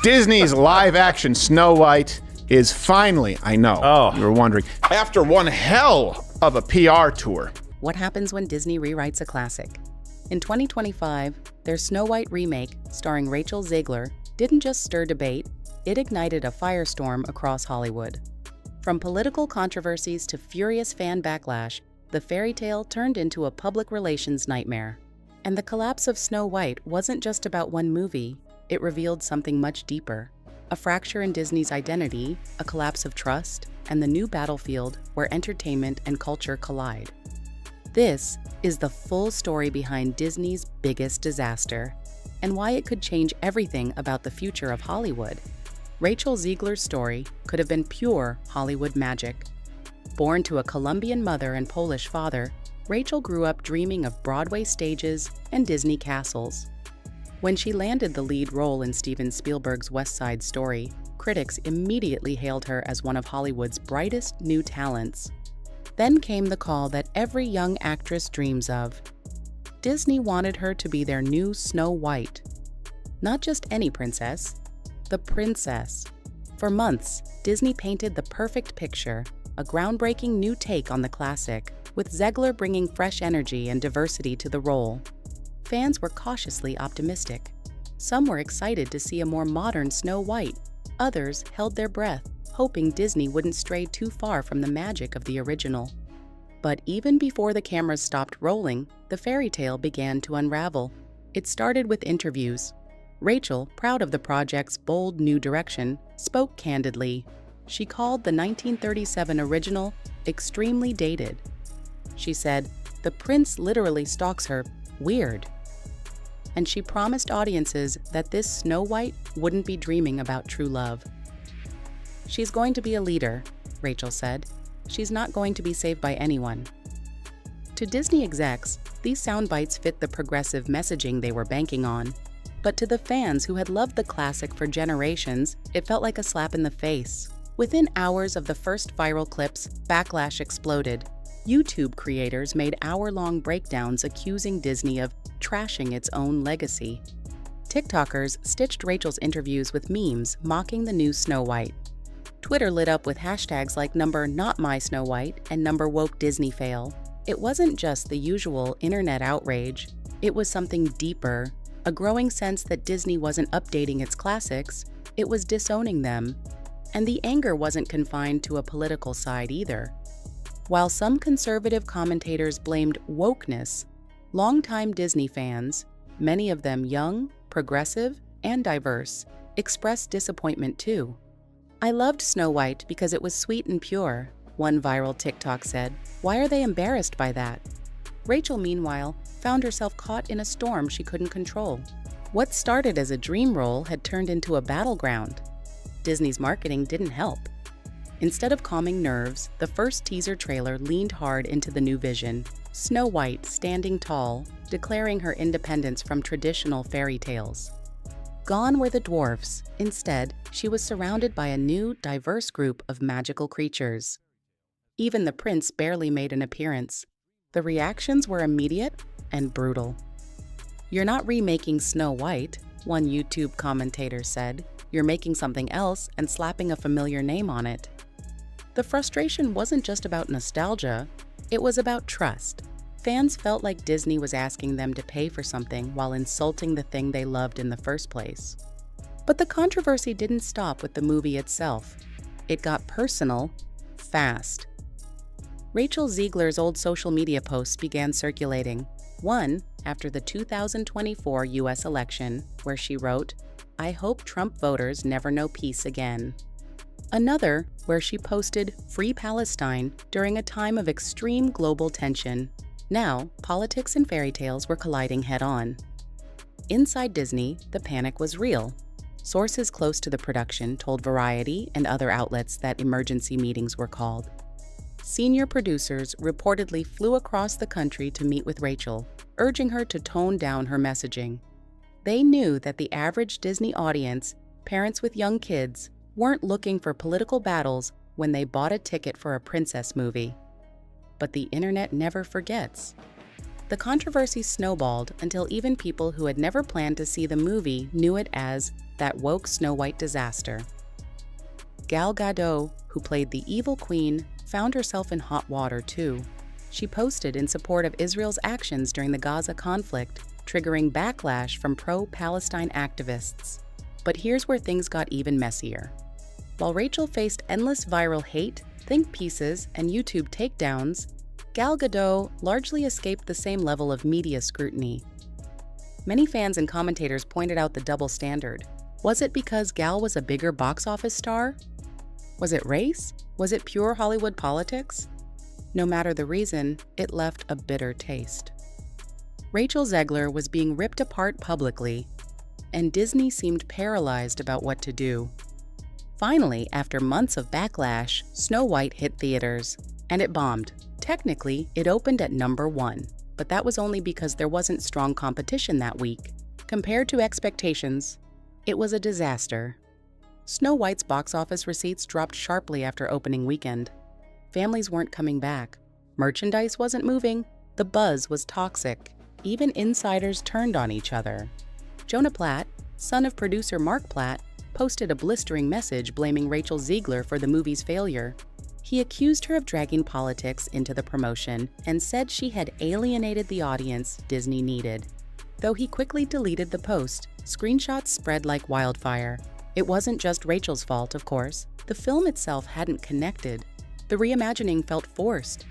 Disney's live-action Snow White is finally, I know, you were wondering, after one hell of a PR tour. What happens when Disney rewrites a classic? In 2025, their Snow White remake, starring Rachel Zegler, didn't just stir debate, it ignited a firestorm across Hollywood. From political controversies to furious fan backlash, the fairy tale turned into a public relations nightmare. And the collapse of Snow White wasn't just about one movie, it revealed something much deeper. A fracture in Disney's identity, a collapse of trust, and the new battlefield where entertainment and culture collide. This is the full story behind Disney's biggest disaster, and why it could change everything about the future of Hollywood. Rachel Zegler's story could have been pure Hollywood magic. Born to a Colombian mother and Polish father, Rachel grew up dreaming of Broadway stages and Disney castles. When she landed the lead role in Steven Spielberg's West Side Story, critics immediately hailed her as one of Hollywood's brightest new talents. Then came the call that every young actress dreams of. Disney wanted her to be their new Snow White. Not just any princess, the princess. For months, Disney painted the perfect picture, a groundbreaking new take on the classic, with Zegler bringing fresh energy and diversity to the role. Fans were cautiously optimistic. Some were excited to see a more modern Snow White. Others held their breath, hoping Disney wouldn't stray too far from the magic of the original. But even before the cameras stopped rolling, the fairy tale began to unravel. It started with interviews. Rachel, proud of the project's bold new direction, spoke candidly. She called the 1937 original extremely dated. She said, "The prince literally stalks her. Weird." And she promised audiences that this Snow White wouldn't be dreaming about true love. "She's going to be a leader," Rachel said. "She's not going to be saved by anyone." To Disney execs, these sound bites fit the progressive messaging they were banking on. But to the fans who had loved the classic for generations, it felt like a slap in the face. Within hours of the first viral clips, backlash exploded. YouTube creators made hour-long breakdowns accusing Disney of trashing its own legacy. TikTokers stitched Rachel's interviews with memes mocking the new Snow White. Twitter lit up with hashtags like #NotMySnowWhite and #WokeDisneyFail. It wasn't just the usual internet outrage, it was something deeper, a growing sense that Disney wasn't updating its classics, it was disowning them. And the anger wasn't confined to a political side either. While some conservative commentators blamed wokeness, longtime Disney fans, many of them young, progressive, and diverse, expressed disappointment too. "I loved Snow White because it was sweet and pure," one viral TikTok said. "Why are they embarrassed by that?" Rachel, meanwhile, found herself caught in a storm she couldn't control. What started as a dream role had turned into a battleground. Disney's marketing didn't help. Instead of calming nerves, the first teaser trailer leaned hard into the new vision, Snow White standing tall, declaring her independence from traditional fairy tales. Gone were the dwarfs. Instead, she was surrounded by a new, diverse group of magical creatures. Even the prince barely made an appearance. The reactions were immediate and brutal. "You're not remaking Snow White," one YouTube commentator said. "You're making something else and slapping a familiar name on it." The frustration wasn't just about nostalgia, it was about trust. Fans felt like Disney was asking them to pay for something while insulting the thing they loved in the first place. But the controversy didn't stop with the movie itself. It got personal, fast. Rachel Zegler's old social media posts began circulating. One, after the 2024 US election, where she wrote, "I hope Trump voters never know peace again." Another, where she posted "Free Palestine" during a time of extreme global tension. Now, politics and fairy tales were colliding head-on. Inside Disney, the panic was real. Sources close to the production told Variety and other outlets that emergency meetings were called. Senior producers reportedly flew across the country to meet with Rachel, urging her to tone down her messaging. They knew that the average Disney audience, parents with young kids, weren't looking for political battles when they bought a ticket for a princess movie. But the internet never forgets. The controversy snowballed until even people who had never planned to see the movie knew it as that woke Snow White disaster. Gal Gadot, who played the evil queen, found herself in hot water too. She posted in support of Israel's actions during the Gaza conflict, triggering backlash from pro-Palestine activists. But here's where things got even messier. While Rachel faced endless viral hate, think pieces, and YouTube takedowns, Gal Gadot largely escaped the same level of media scrutiny. Many fans and commentators pointed out the double standard. Was it because Gal was a bigger box office star? Was it race? Was it pure Hollywood politics? No matter the reason, it left a bitter taste. Rachel Zegler was being ripped apart publicly, and Disney seemed paralyzed about what to do. Finally, after months of backlash, Snow White hit theaters, and it bombed. Technically, it opened at #1, but that was only because there wasn't strong competition that week. Compared to expectations, it was a disaster. Snow White's box office receipts dropped sharply after opening weekend. Families weren't coming back. Merchandise wasn't moving. The buzz was toxic. Even insiders turned on each other. Jonah Platt, son of producer Mark Platt, posted a blistering message blaming Rachel Zegler for the movie's failure. He accused her of dragging politics into the promotion and said she had alienated the audience Disney needed. Though he quickly deleted the post, screenshots spread like wildfire. It wasn't just Rachel's fault, of course. The film itself hadn't connected. The reimagining felt forced.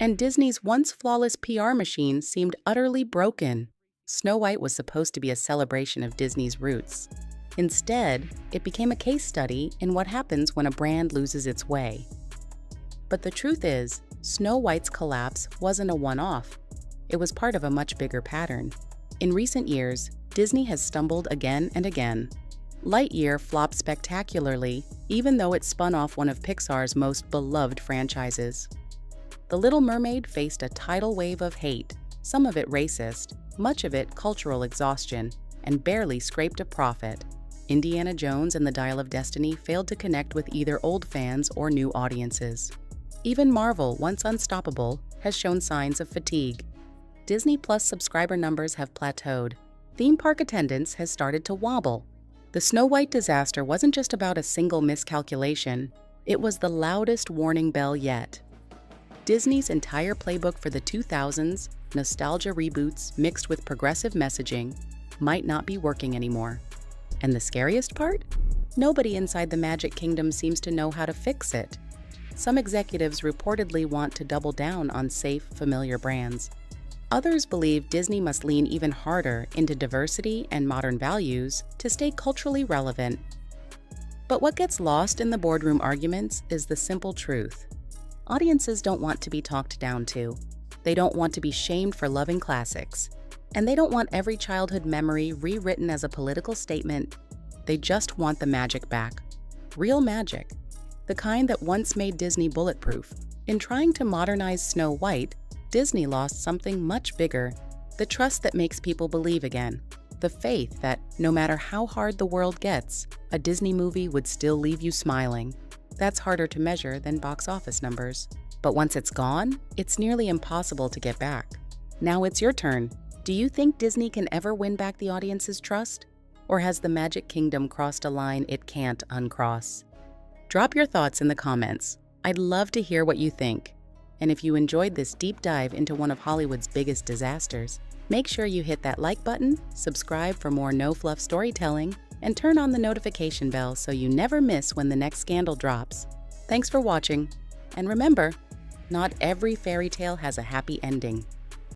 And Disney's once flawless PR machine seemed utterly broken. Snow White was supposed to be a celebration of Disney's roots. Instead, it became a case study in what happens when a brand loses its way. But the truth is, Snow White's collapse wasn't a one-off. It was part of a much bigger pattern. In recent years, Disney has stumbled again and again. Lightyear flopped spectacularly, even though it spun off one of Pixar's most beloved franchises. The Little Mermaid faced a tidal wave of hate, some of it racist, much of it cultural exhaustion, and barely scraped a profit. Indiana Jones and the Dial of Destiny failed to connect with either old fans or new audiences. Even Marvel, once unstoppable, has shown signs of fatigue. Disney Plus subscriber numbers have plateaued. Theme park attendance has started to wobble. The Snow White disaster wasn't just about a single miscalculation. It was the loudest warning bell yet. Disney's entire playbook for the 2000s, nostalgia reboots mixed with progressive messaging, might not be working anymore. And the scariest part? Nobody inside the Magic Kingdom seems to know how to fix it. Some executives reportedly want to double down on safe, familiar brands. Others believe Disney must lean even harder into diversity and modern values to stay culturally relevant. But what gets lost in the boardroom arguments is the simple truth. Audiences don't want to be talked down to. They don't want to be shamed for loving classics. And they don't want every childhood memory rewritten as a political statement. They just want the magic back. Real magic. The kind that once made Disney bulletproof. In trying to modernize Snow White, Disney lost something much bigger. The trust that makes people believe again. The faith that, no matter how hard the world gets, a Disney movie would still leave you smiling. That's harder to measure than box office numbers. But once it's gone, it's nearly impossible to get back. Now it's your turn. Do you think Disney can ever win back the audience's trust? Or has the Magic Kingdom crossed a line it can't uncross? Drop your thoughts in the comments. I'd love to hear what you think. And if you enjoyed this deep dive into one of Hollywood's biggest disasters, make sure you hit that like button, subscribe for more no-fluff storytelling, and turn on the notification bell so you never miss when the next scandal drops. Thanks for watching, and remember, not every fairy tale has a happy ending.